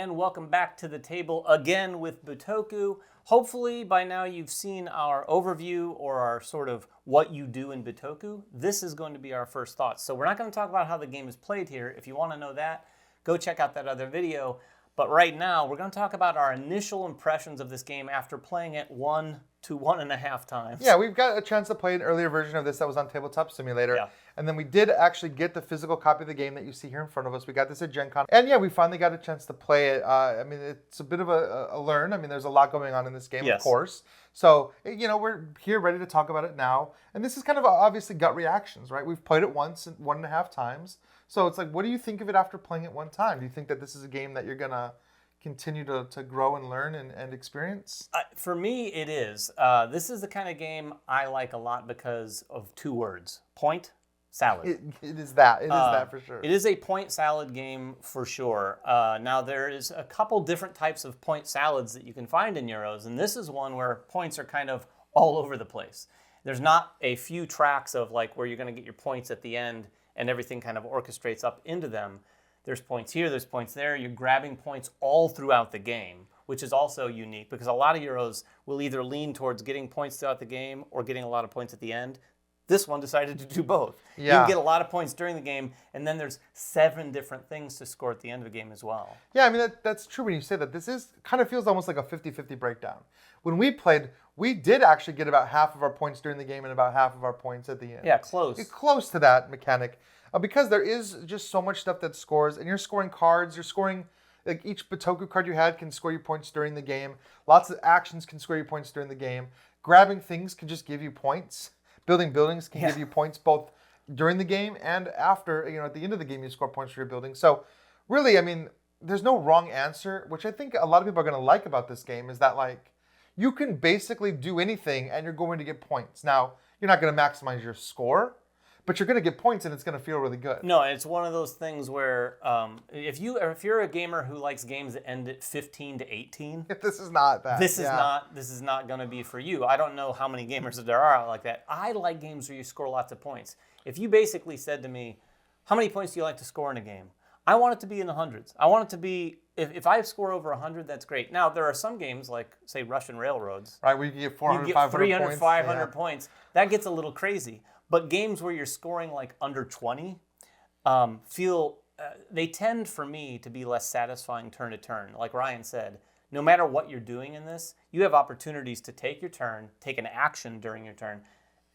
and welcome back to the table again with Bitoku. Hopefully by now you've seen our overview or our sort of what you do in Bitoku. This is going to be our first thoughts. So we're not going to talk about how the game is played here. If you want to know that, go check out that other video. But right now we're going to talk about our initial impressions of this game after playing it 1 to 1.5 times. Yeah, we've got a chance to play an earlier version of this that was on Tabletop Simulator. Yeah. And then we did actually get the physical copy of the game that you see here in front of us. We got this at Gen Con. And yeah, we finally got a chance to play it. I mean, it's a bit of a learn. I mean, there's a lot going on in this game, Yes. of course. So, you know, we're here ready to talk about it now. And this is kind of obviously gut reactions, right? We've played it once and 1.5 times. So it's like, what do you think of it after playing it one time? Do you think that this is a game that you're going to continue to grow and learn and experience? For me, it is. This is the kind of game I like a lot because of 2 words. Point, salad. It is that. It is that for sure. It is a point salad game for sure. Now, there is a couple different types of point salads that you can find in Euros, and this is one where points are kind of all over the place. There's not a few tracks of like where you're going to get your points at the end and everything kind of orchestrates up into them. There's points here, there's points there. You're grabbing points all throughout the game, which is also unique because a lot of Euros will either lean towards getting points throughout the game or getting a lot of points at the end. This one decided to do both. Yeah. You can get a lot of points during the game, and then there's 7 different things to score at the end of the game as well. Yeah, I mean, that's true when you say that. This is kind of feels almost like a 50-50 breakdown. When we played, we did actually get about half of our points during the game and about half of our points at the end. Yeah, close. It's close to that mechanic. Because there is just so much stuff that scores, and you're scoring cards, you're scoring, like each Bitoku card you had can score you points during the game. Lots of actions can score you points during the game. Grabbing things can just give you points. Building buildings can give you points both during the game and after, you know, at the end of the game you score points for your building. So really, I mean, there's no wrong answer, which I think a lot of people are going to like about this game is that like, you can basically do anything and you're going to get points. Now, you're not going to maximize your score, but you're going to get points and it's going to feel really good. No, it's one of those things where if you're a gamer who likes games that end at 15 to 18, this is not that. This is not going to be for you. I don't know how many gamers there are like that. I like games where you score lots of points. If you basically said to me, how many points do you like to score in a game? I want it to be in the hundreds. I want it to be, if I score over 100, that's great. Now, there are some games like, say, Russian Railroads. Right, where you get 400, you get 500 300, points. 500 points. That gets a little crazy. But games where you're scoring like under 20 they tend for me to be less satisfying turn to turn. Like Ryan said, no matter what you're doing in this, you have opportunities to take your turn, take an action during your turn,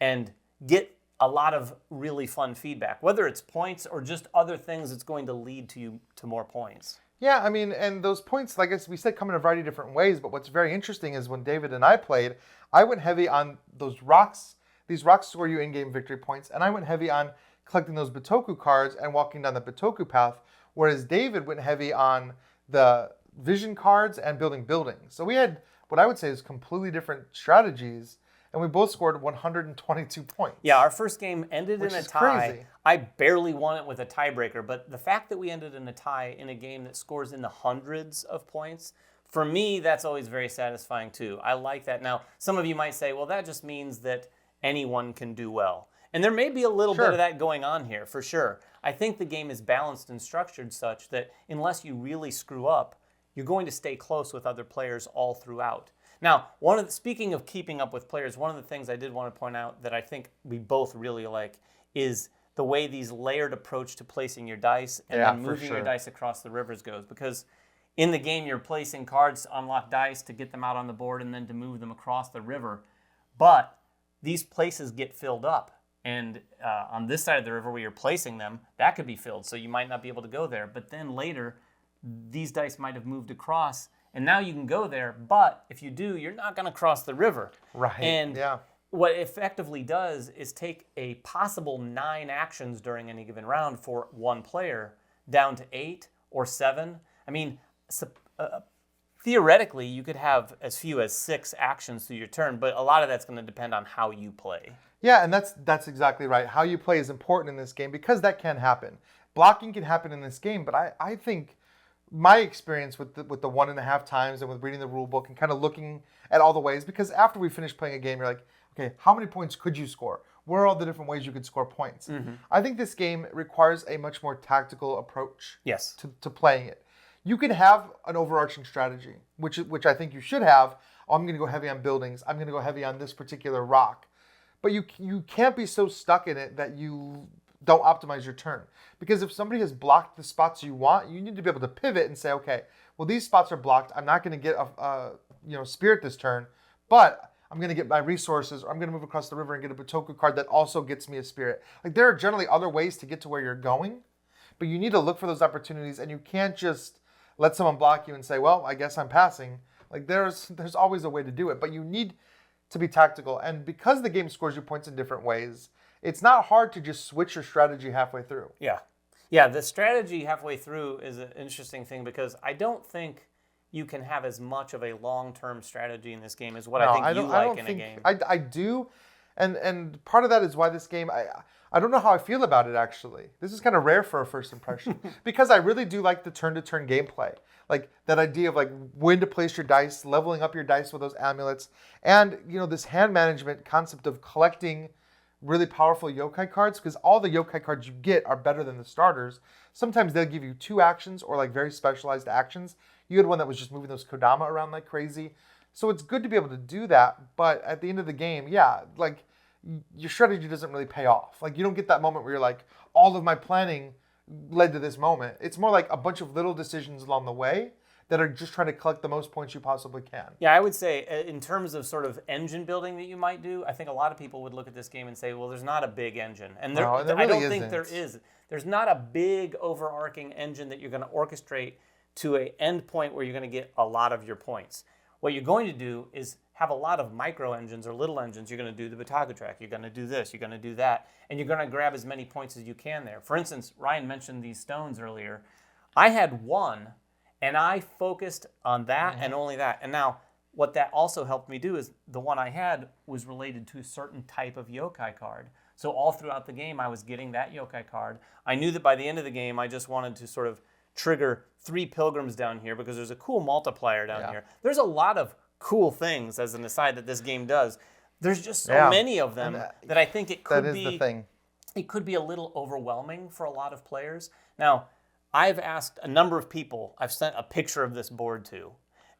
and get a lot of really fun feedback. Whether it's points or just other things that's going to lead to you to more points. Yeah, I mean, and those points, like we said, come in a variety of different ways. But what's very interesting is when David and I played, I went heavy on those rocks. These rocks score you in-game victory points, and I went heavy on collecting those Bitoku cards and walking down the Bitoku path, whereas David went heavy on the vision cards and building buildings. So we had what I would say is completely different strategies, and we both scored 122 points. Yeah, our first game ended in a tie. Crazy. I barely won it with a tiebreaker, but the fact that we ended in a tie in a game that scores in the hundreds of points, for me, that's always very satisfying too. I like that. Now, some of you might say, well, that just means that anyone can do well. And there may be a little bit of that going on here, for sure. I think the game is balanced and structured such that unless you really screw up, you're going to stay close with other players all throughout. Now, speaking of keeping up with players, one of the things I did want to point out that I think we both really like is the way these layered approach to placing your dice and then moving your dice across the rivers goes. Because in the game, you're placing cards to unlock dice to get them out on the board and then to move them across the river. But these places get filled up. And on this side of the river where you're placing them, that could be filled. So you might not be able to go there. But then later, these dice might have moved across. And now you can go there. But if you do, you're not going to cross the river. Right. And what it effectively does is take a possible 9 actions during any given round for one player down to 8 or 7. I mean, theoretically, you could have as few as 6 actions through your turn, but a lot of that's going to depend on how you play. Yeah, and that's exactly right. How you play is important in this game because that can happen. Blocking can happen in this game, but I think my experience with the 1.5 times and with reading the rule book and kind of looking at all the ways, because after we finish playing a game, you're like, okay, how many points could you score? Where are all the different ways you could score points? Mm-hmm. I think this game requires a much more tactical approach yes. to playing it. You can have an overarching strategy, which I think you should have. Oh, I'm going to go heavy on buildings. I'm going to go heavy on this particular rock. But you can't be so stuck in it that you don't optimize your turn. Because if somebody has blocked the spots you want, you need to be able to pivot and say, okay, well, these spots are blocked. I'm not going to get a spirit this turn, but I'm going to get my resources, or I'm going to move across the river and get a Bitoku card that also gets me a spirit. Like, there are generally other ways to get to where you're going, but you need to look for those opportunities, and you can't just let someone block you and say, well, I guess I'm passing. Like, there's always a way to do it, but you need to be tactical. And because the game scores you points in different ways, it's not hard to just switch your strategy halfway through. Yeah. Yeah, the strategy halfway through is an interesting thing because I don't think you can have as much of a long-term strategy in this game as what I think you like in a game. I do, and part of that is why this game, I don't know how I feel about it, actually. This is kind of rare for a first impression because I really do like the turn-to-turn gameplay. Like that idea of like when to place your dice, leveling up your dice with those amulets, and this hand management concept of collecting really powerful yokai cards, because all the yokai cards you get are better than the starters. Sometimes they'll give you 2 actions or like very specialized actions. You had one that was just moving those Kodama around like crazy. So it's good to be able to do that, but at the end of the game, yeah, like your strategy doesn't really pay off. Like you don't get that moment where you're like, all of my planning led to this moment. It's more like a bunch of little decisions along the way that are just trying to collect the most points you possibly can. Yeah, I would say in terms of sort of engine building that you might do, I think a lot of people would look at this game and say, well, there's not a big engine. And there really I don't isn't. think there is. There's not a big overarching engine that you're going to orchestrate to an end point where you're going to get a lot of your points. What you're going to do is have a lot of micro engines or little engines. You're going to do the Bitoku track. You're going to do this. You're going to do that. And you're going to grab as many points as you can there. For instance, Ryan mentioned these stones earlier. I had one, and I focused on that and only that. And now, what that also helped me do is the one I had was related to a certain type of yokai card. So all throughout the game, I was getting that yokai card. I knew that by the end of the game, I just wanted to sort of trigger 3 pilgrims down here because there's a cool multiplier down here. There's a lot of cool things, as an aside, that this game does. There's just so many of them that I think it could be. That is the thing. It could be a little overwhelming for a lot of players. Now, I've asked a number of people, I've sent a picture of this board to,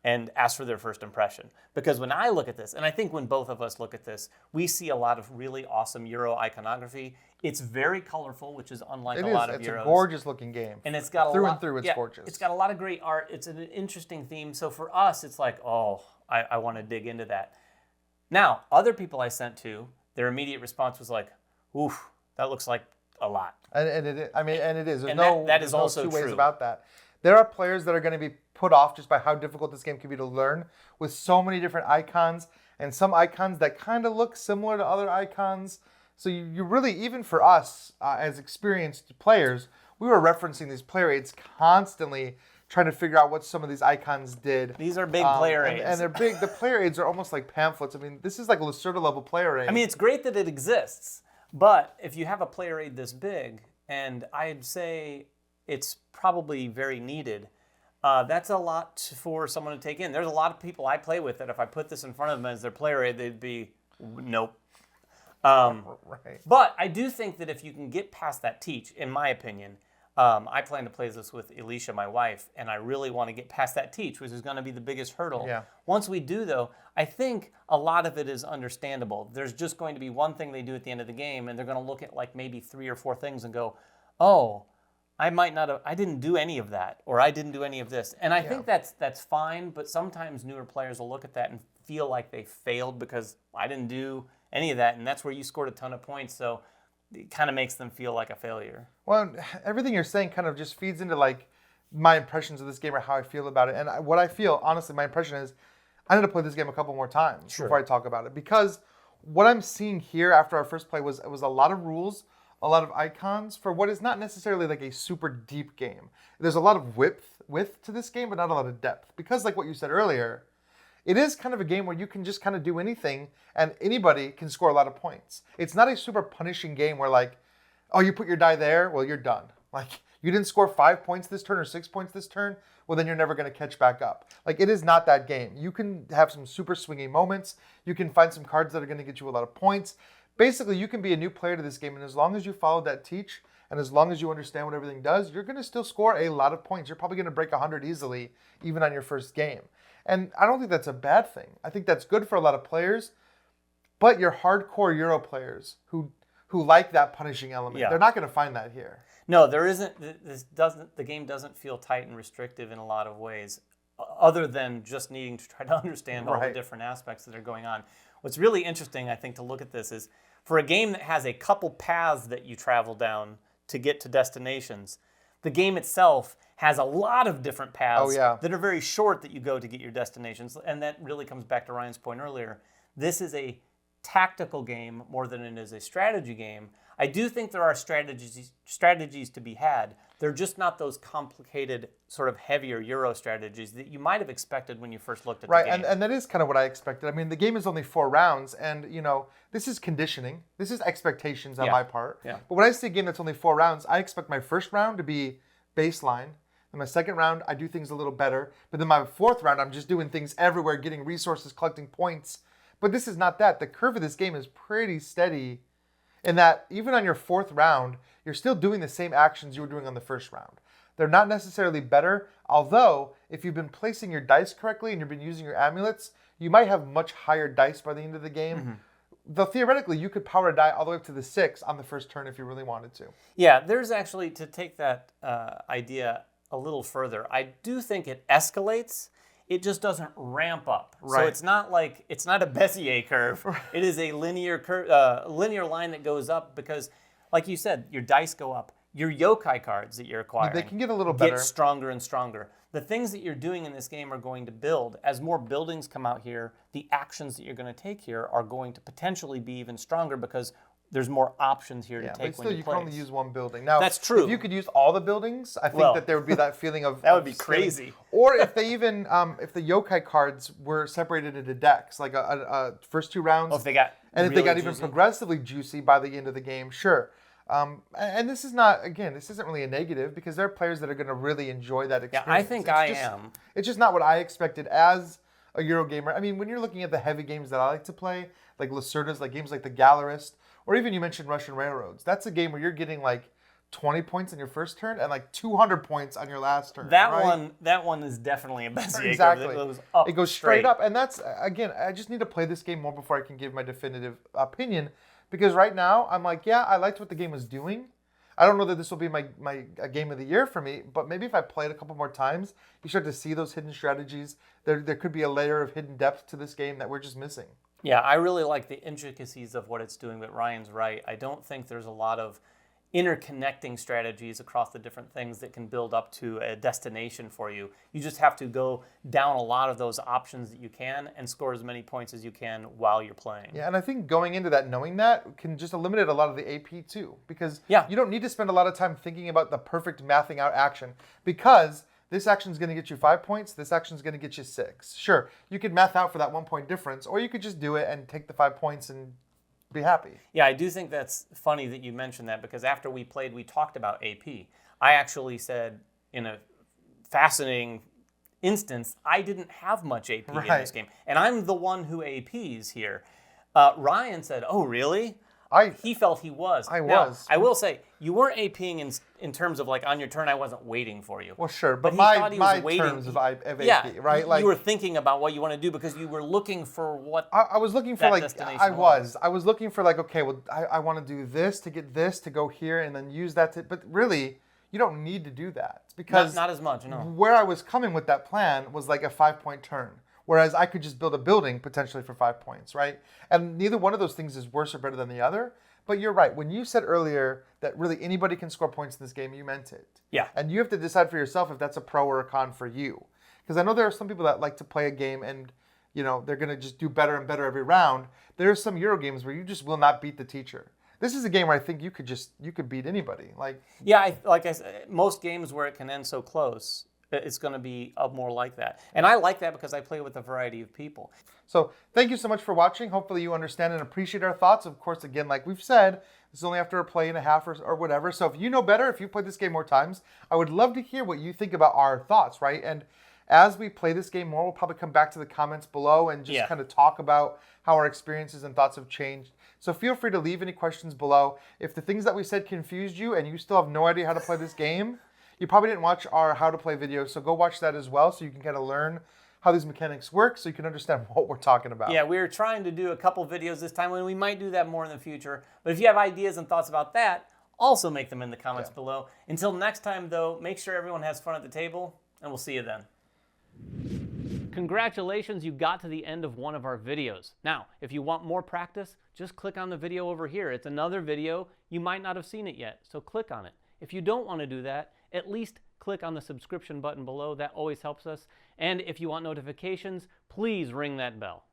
and asked for their first impression. Because when I look at this, and I think when both of us look at this, we see a lot of really awesome Euro iconography. It's very colorful, which is unlike a lot of Euros. It's a gorgeous looking game. And it's got through and through, it's gorgeous. It's got a lot of great art. It's an interesting theme. So for us, it's like, oh, I want to dig into that. Now, other people I sent to, their immediate response was like, oof, that looks like a lot. And it is. There's that is also two ways true about that. There are players that are going to be put off just by how difficult this game can be to learn with so many different icons and some icons that kind of look similar to other icons. So you really, even for us as experienced players, we were referencing these player aids constantly, trying to figure out what some of these icons did. These are big player aids. And they're big. The player aids are almost like pamphlets. I mean, this is like a Lacerda level player aid. I mean, it's great that it exists, but if you have a player aid this big, and I'd say it's probably very needed, that's a lot for someone to take in. There's a lot of people I play with that if I put this in front of them as their player aid, they'd be, nope. Right. But I do think that if you can get past that teach, in my opinion, I plan to play this with Alicia, my wife, and I really want to get past that teach, which is going to be the biggest hurdle. Yeah. Once we do, though, I think a lot of it is understandable. There's just going to be one thing they do at the end of the game, and they're going to look at like maybe 3 or 4 things and go, oh, I didn't do any of that, or I didn't do any of this. And I think that's fine, but sometimes newer players will look at that and feel like they failed because I didn't do any of that, and that's where you scored a ton of points, so it kind of makes them feel like a failure. Well, everything you're saying kind of just feeds into like my impressions of this game or how I feel about it. And what I feel, honestly, my impression is I need to play this game a couple more times before I talk about it. Because what I'm seeing here after our first play was a lot of rules, a lot of icons for what is not necessarily like a super deep game. There's a lot of width to this game, but not a lot of depth. Because like what you said earlier, it is kind of a game where you can just kind of do anything and anybody can score a lot of points. It's not a super punishing game where like, oh, you put your die there, well, you're done. Like, you didn't score 5 points this turn or 6 points this turn, well, then you're never going to catch back up. Like, it is not that game. You can have some super swingy moments. You can find some cards that are going to get you a lot of points. Basically, you can be a new player to this game, and as long as you follow that teach And as long as you understand what everything does, you're going to still score a lot of points. You're probably going to break 100 easily, even on your first game. And I don't think that's a bad thing. I think that's good for a lot of players. But your hardcore Euro players who like that punishing element, they're not going to find that here. No, there isn't. The game doesn't feel tight and restrictive in a lot of ways, other than just needing to try to understand all the different aspects that are going on. What's really interesting, I think, to look at this is for a game that has a couple paths that you travel down to get to destinations, the game itself has a lot of different paths that are very short that you go to get your destinations. And that really comes back to Ryan's point earlier. This is a tactical game more than it is a strategy game. I do think there are strategies to be had. They're just not those complicated, sort of heavier Euro strategies that you might have expected when you first looked at the game. Right, and that is kind of what I expected. I mean, the game is only 4 rounds, and, this is conditioning. This is expectations on my part. Yeah. But when I see a game that's only 4 rounds, I expect my first round to be baseline. And my second round, I do things a little better. But then my fourth round, I'm just doing things everywhere, getting resources, collecting points. But this is not that. The curve of this game is pretty steady in that even on your fourth round, you're still doing the same actions you were doing on the first round. They're not necessarily better, although if you've been placing your dice correctly and you've been using your amulets, you might have much higher dice by the end of the game. Though theoretically, you could power a die all the way up to the 6 on the first turn if you really wanted to. Yeah, there's actually, to take that idea a little further, I do think it escalates. It just doesn't ramp up. Right. So it's not a Bezier curve. It is a linear line that goes up because, like you said, your dice go up. Your yokai cards that you're acquiring, they can get a little better. Get stronger and stronger. The things that you're doing in this game are going to build. As more buildings come out here, the actions that you're going to take here are going to potentially be even stronger because there's more options here to take when you play. Can only use one building. Now, that's true. If you could use all the buildings, I think that there would be that feeling of that would be crazy. Or if they even if the yokai cards were separated into decks, like a first 2 rounds. Oh, if they got even progressively juicy by the end of the game, sure. And this is not, again, this isn't really a negative because there are players that are going to really enjoy that experience. Yeah, I think I am. It's just not what I expected as a Eurogamer. I mean, when you're looking at the heavy games that I like to play, like Lacerda's, like games like The Gallerist, or even you mentioned Russian Railroads, that's a game where you're getting like 20 points on your first turn and like 200 points on your last turn. That one is definitely a Bezier. Exactly. It goes straight up. And that's, again, I just need to play this game more before I can give my definitive opinion. Because right now, I'm like, yeah, I liked what the game was doing. I don't know that this will be my game of the year for me, but maybe if I play it a couple more times, you start to see those hidden strategies. There could be a layer of hidden depth to this game that we're just missing. Yeah, I really like the intricacies of what it's doing, but Ryan's right. I don't think there's a lot of interconnecting strategies across the different things that can build up to a destination for you. You just have to go down a lot of those options that you can and score as many points as you can while you're playing. Yeah, and I think going into that, knowing that, can just eliminate a lot of the AP too. Because you don't need to spend a lot of time thinking about the perfect mathing out action. Because this action is going to get you 5 points, this action is going to get you 6. Sure, you could math out for that 1 point difference, or you could just do it and take the 5 points and be happy. Yeah, I do think that's funny that you mentioned that because after we played, we talked about AP. I actually said in a fascinating instance, I didn't have much AP in this game. And I'm the one who APs here. Ryan said, oh, really? He felt he was. I was. I will say, you weren't APing in terms of like on your turn, I wasn't waiting for you. Well, sure, but he my thought he was waiting. terms of AP, right? You were thinking about what you want to do because you were looking for what I was looking for, like, destination I was looking for, like, okay, well, I want to do this to get this to go here and then use that to, but really, you don't need to do that. It's because not as much, no. Where I was coming with that plan was like a 5 point turn. Whereas I could just build a building potentially for 5 points, right? And neither one of those things is worse or better than the other. But you're right. When you said earlier that really anybody can score points in this game, you meant it. Yeah. And you have to decide for yourself if that's a pro or a con for you. Because I know there are some people that like to play a game and, they're going to just do better and better every round. There are some Euro games where you just will not beat the teacher. This is a game where I think you could beat anybody. Like I said, most games where it can end so close, it's going to be more like that. And I like that because I play with a variety of people. So thank you so much for watching. Hopefully you understand and appreciate our thoughts. Of course, again, like we've said, this is only after a play and a half or whatever. So if you know better, if you played this game more times, I would love to hear what you think about our thoughts, right? And As we play this game more, we'll probably come back to the comments below and just kind of talk about how our experiences and thoughts have changed. So feel free to leave any questions below. If the things that we said confused you and you still have no idea how to play this game, you probably didn't watch our how to play video, so go watch that as well so you can kind of learn how these mechanics work so you can understand what we're talking about. Yeah, we were trying to do a couple videos this time, and we might do that more in the future. But if you have ideas and thoughts about that, also make them in the comments below. Until next time, though, make sure everyone has fun at the table, and we'll see you then. Congratulations, you got to the end of one of our videos. Now, if you want more practice, just click on the video over here. It's another video. You might not have seen it yet, so click on it. If you don't want to do that, at least click on the subscription button below. That always helps us. And if you want notifications, please ring that bell.